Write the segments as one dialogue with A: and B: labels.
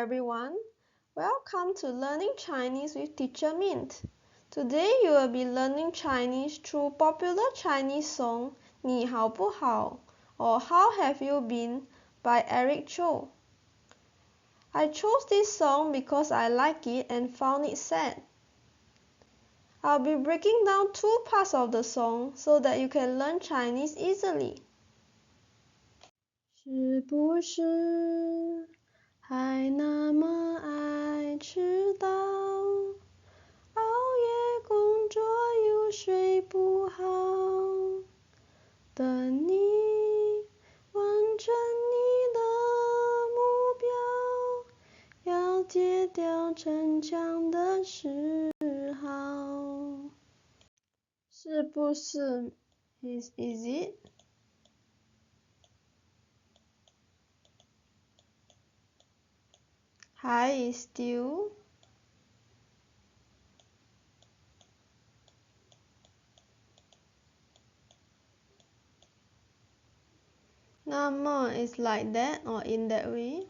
A: everyone. Welcome to Learning Chinese with Teacher Mint. Today you will be learning Chinese through popular Chinese song 你好不好 or How Have You Been by Eric Chou. I chose this song because I like it and found it sad. I'll be breaking down two parts of the song so that you can learn Chinese easily. 是不是还那么爱迟到，熬夜工作又睡不好，等你完成你的目标，要戒掉逞强的嗜好。是不是 is it? Hi is still. 那么 is like that or in that way.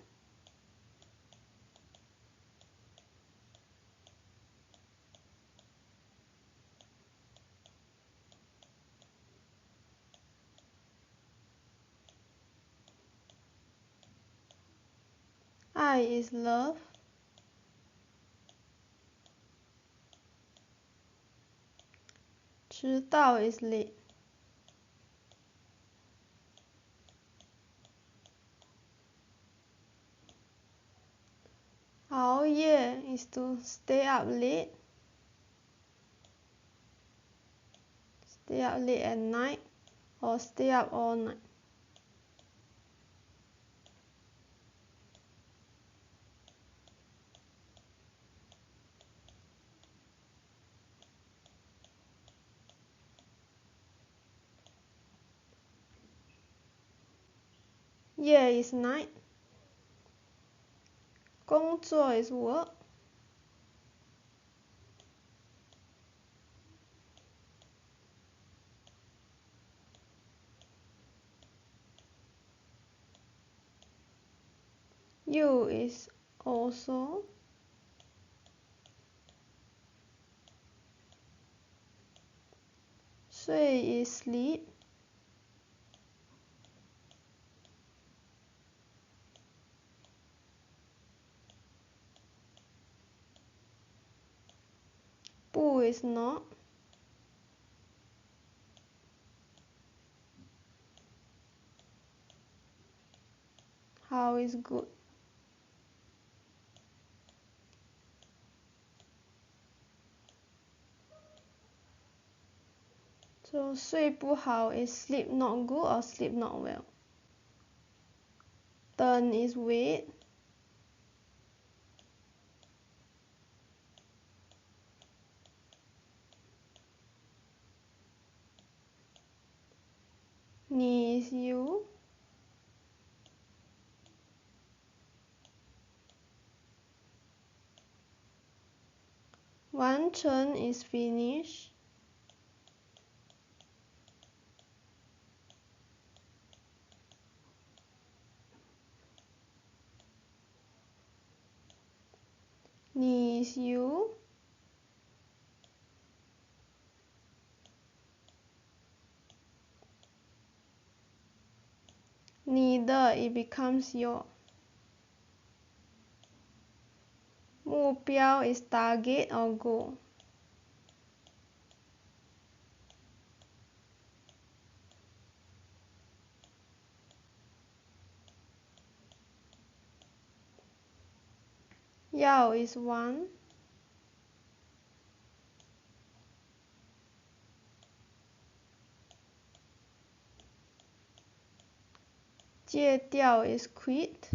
A: I is love. 迟到 is late. 熬夜 is to stay up late. Stay up late at night or stay up all night. Yeah is night. 工作 is work. You is also. 睡 is sleep. 不 is not. 好 is good. So 睡不好 is sleep not good or sleep not well. 等 is wait. 你 is you. 完成 is finish. 你 is you. 你的 it becomes your. 目标 is target or goal. 要 is want. 戒掉 is quit.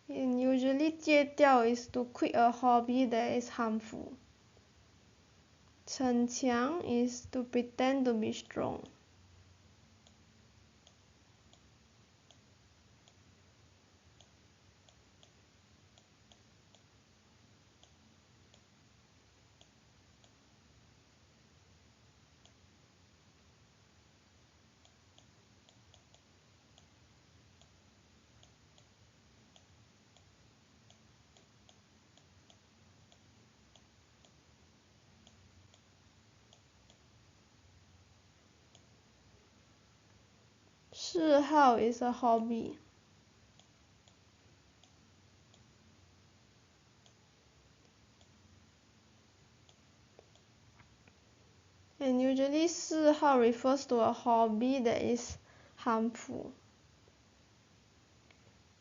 A: And usually 戒掉 is to quit a hobby that is harmful. 逞强 is to pretend to be strong. 嗜好 is a hobby. And usually 嗜好 refers to a hobby that is harmful.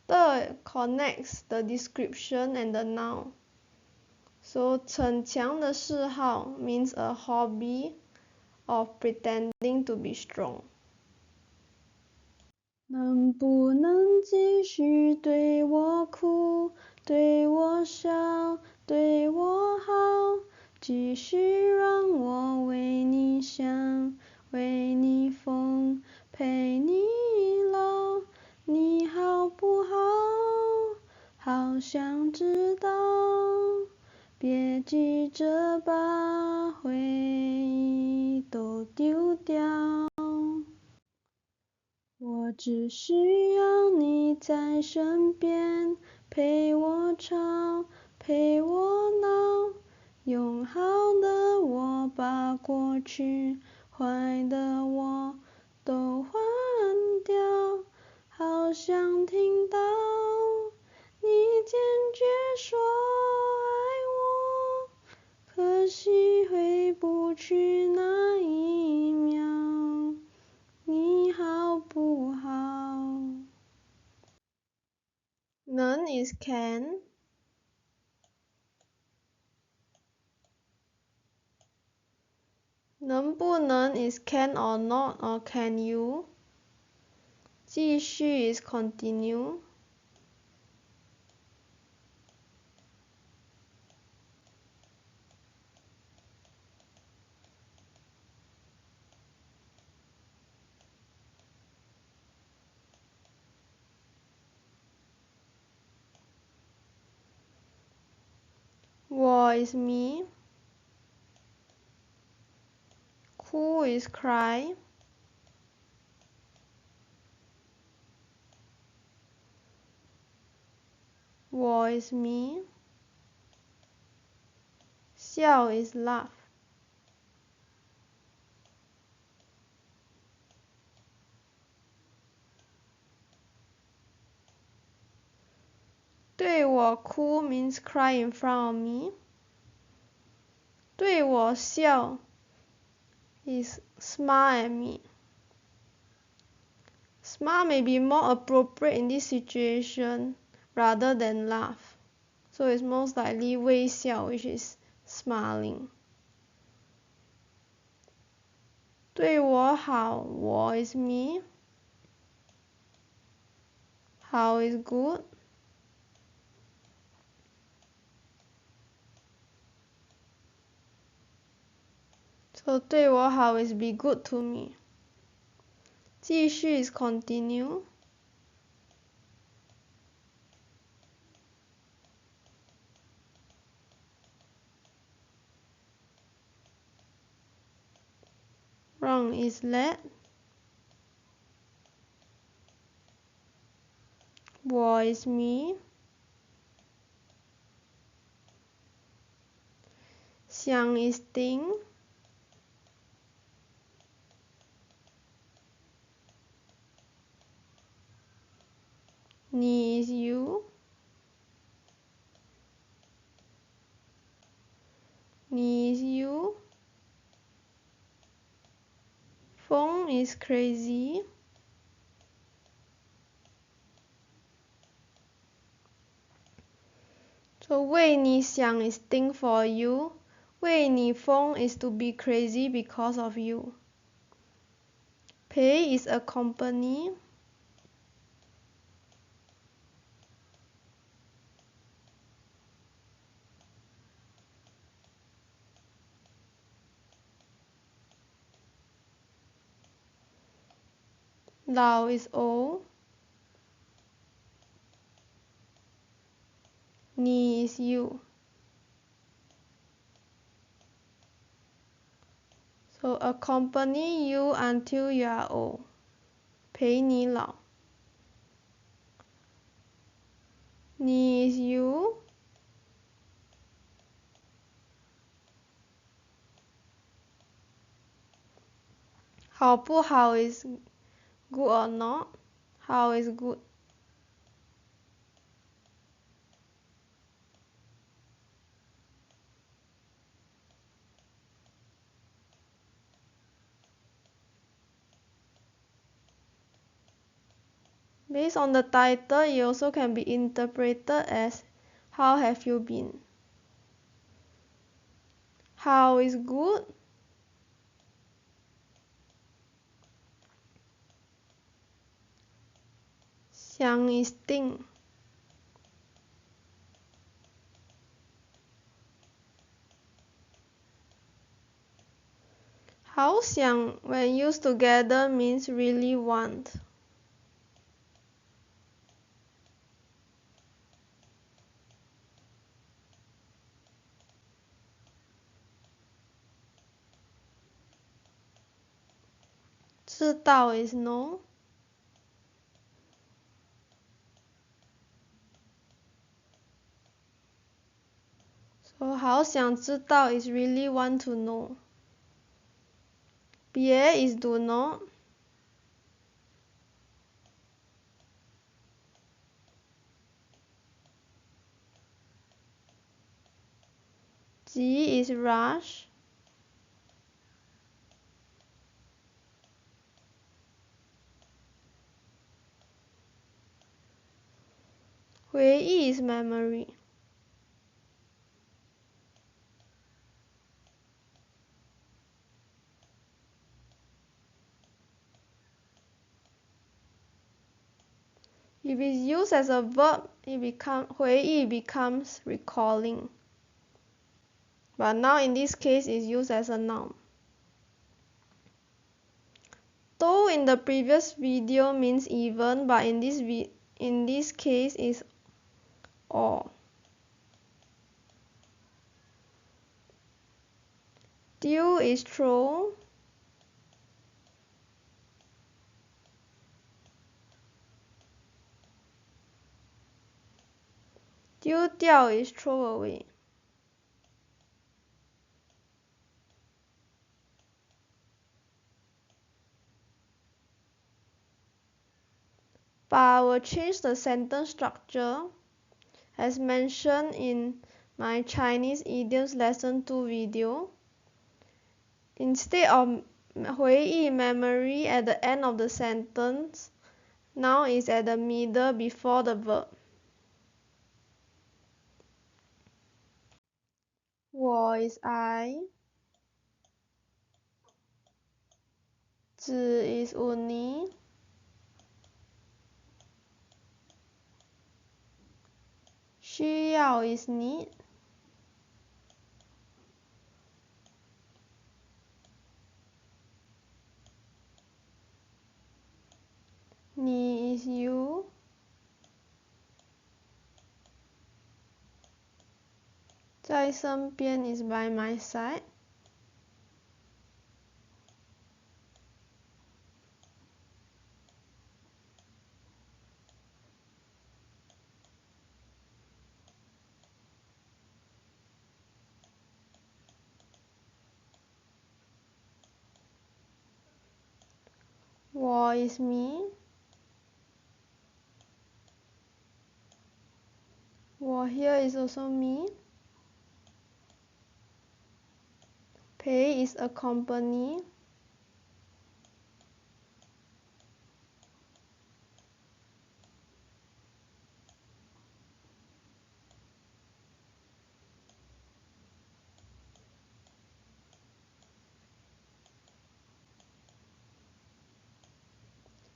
A: 的 connects the description and the noun. So 逞强的嗜好 means a hobby of pretending to be strong. 能不能继续对我哭，对我笑，对我好，继续让我为你想，为你疯，陪你老，你好不好？好想知道，别急着把回忆都丢掉。我只需要你在身边，陪我吵，陪我闹，用好的我把过去坏的我都换掉。好想听到你坚决说爱我，可惜回不去那一秒。你好不好？ 能 is can. 能不能 is can or not or can you. 继续 is continue. 我 is me. 哭 is cry. 我 is me. 笑 is laugh. 对我哭 means cry in front of me. 对我笑 is smile at me. Smile may be more appropriate in this situation rather than laugh. So it's most likely 微笑 which is smiling. 对我好，我 is me. 好 is good. So 对我好 is be good to me. 继续 is continue. Wrong is let. 我 is me. 想 is think. 你 is you. 你 is you. 疯 is crazy. 为你想 is think for you. 为你疯 is to be crazy because of you. 陪 is accompany. 老 is old. 你 is you. So accompany you until you are old. 陪你老。你 is you. 好不好 is good or not? How is good? Based on the title, it also can be interpreted as how have you been? How is good? Xiang is thing. Hao xiang when used together means really want. Zhi dao is know. So 好想知道 is really want to know. 别 is do not. 急 is rush. 回忆 is memory. If it's used as a verb, 回忆 becomes recalling. But now in this case, it's used as a noun. Though in the previous video means even, but in this case is or. Dew is throw. 丢掉 is throw away. But I will change the sentence structure as mentioned in my Chinese idioms lesson 2 video. Instead of 回忆 memory at the end of the sentence, noun is at the middle before the verb. 我 is I. 只 is only. 需要 is need. 你 is you. 在身边 is by my side. 我 is me. 我 here is also me. 陪 is accompany.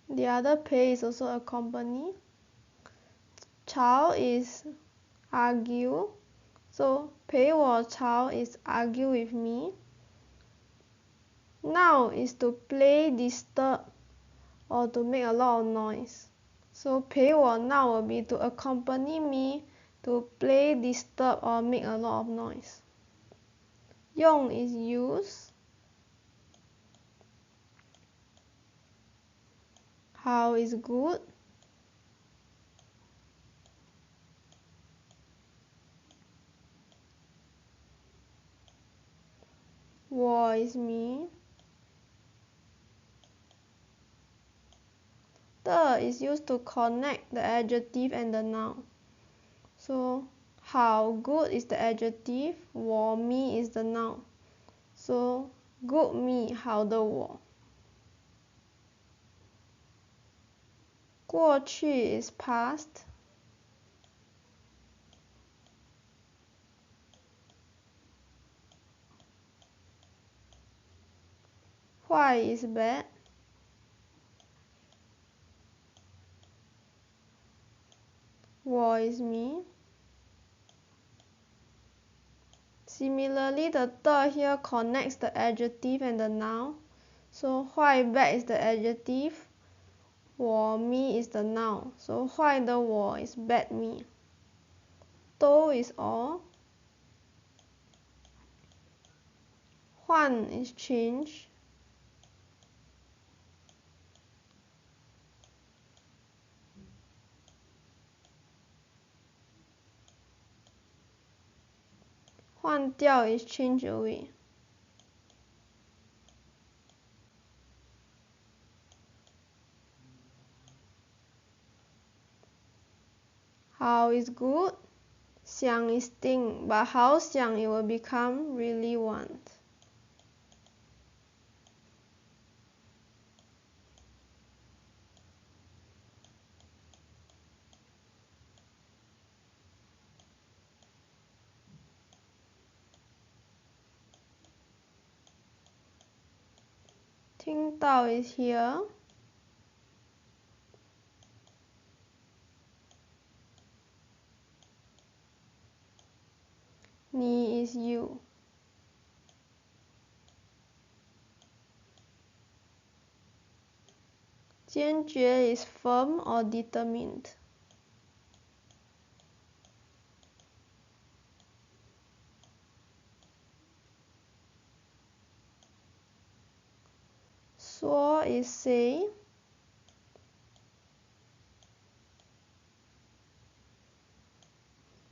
A: The other 陪 is also accompany. 吵 is argue. So 陪我吵 is argue with me. Now is to play, disturb, or to make a lot of noise. So 陪我闹 will be to accompany me, to play, disturb, or make a lot of noise. 用 is use. 好 is good. 我 is me. The is used to connect the adjective and the noun. So, 好 good is the adjective, 我 me is the noun. So, good me 好的我。过去 is past. 坏 is bad. 我 is me. Similarly, the here connects the adjective and the noun. So 坏 bad is the adjective, 我 me is the noun. So 坏的我 is bad me. Do is all. 换 is change. 换掉 is change away. 好 is good. 想 is think, but 好想 it will become really want. 听到 is hear. 你 is you. 坚决 is firm or determined. 说 is say.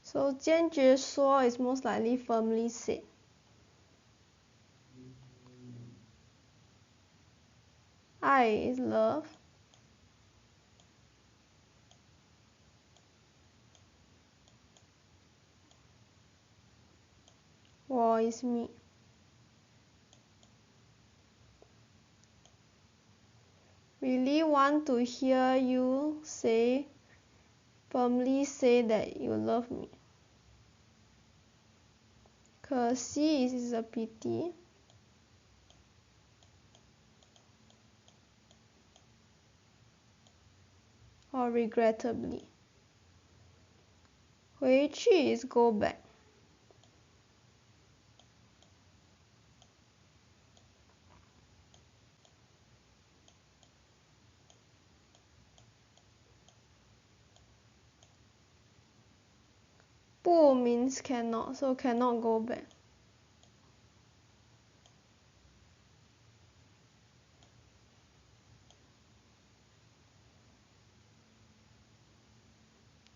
A: So 坚决说 is most likely firmly said. I is love. 我 is me. Really want to hear you firmly say that you love me. 可惜 is a pity. or regrettably. 回去 is go back. 不 means cannot, so cannot go back.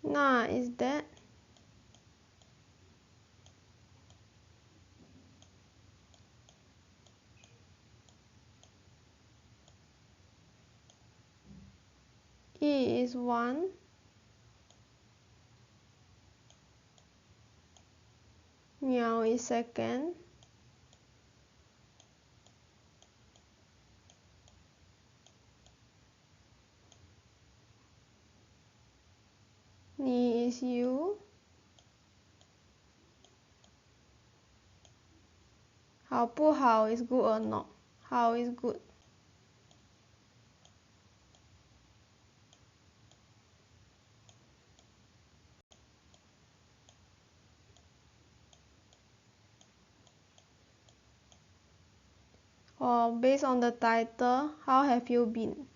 A: 那 is that. 一 is one. 秒 is second. 你 is you. 好不好 is good or not. 好 is good. Or based on the title, how have you been?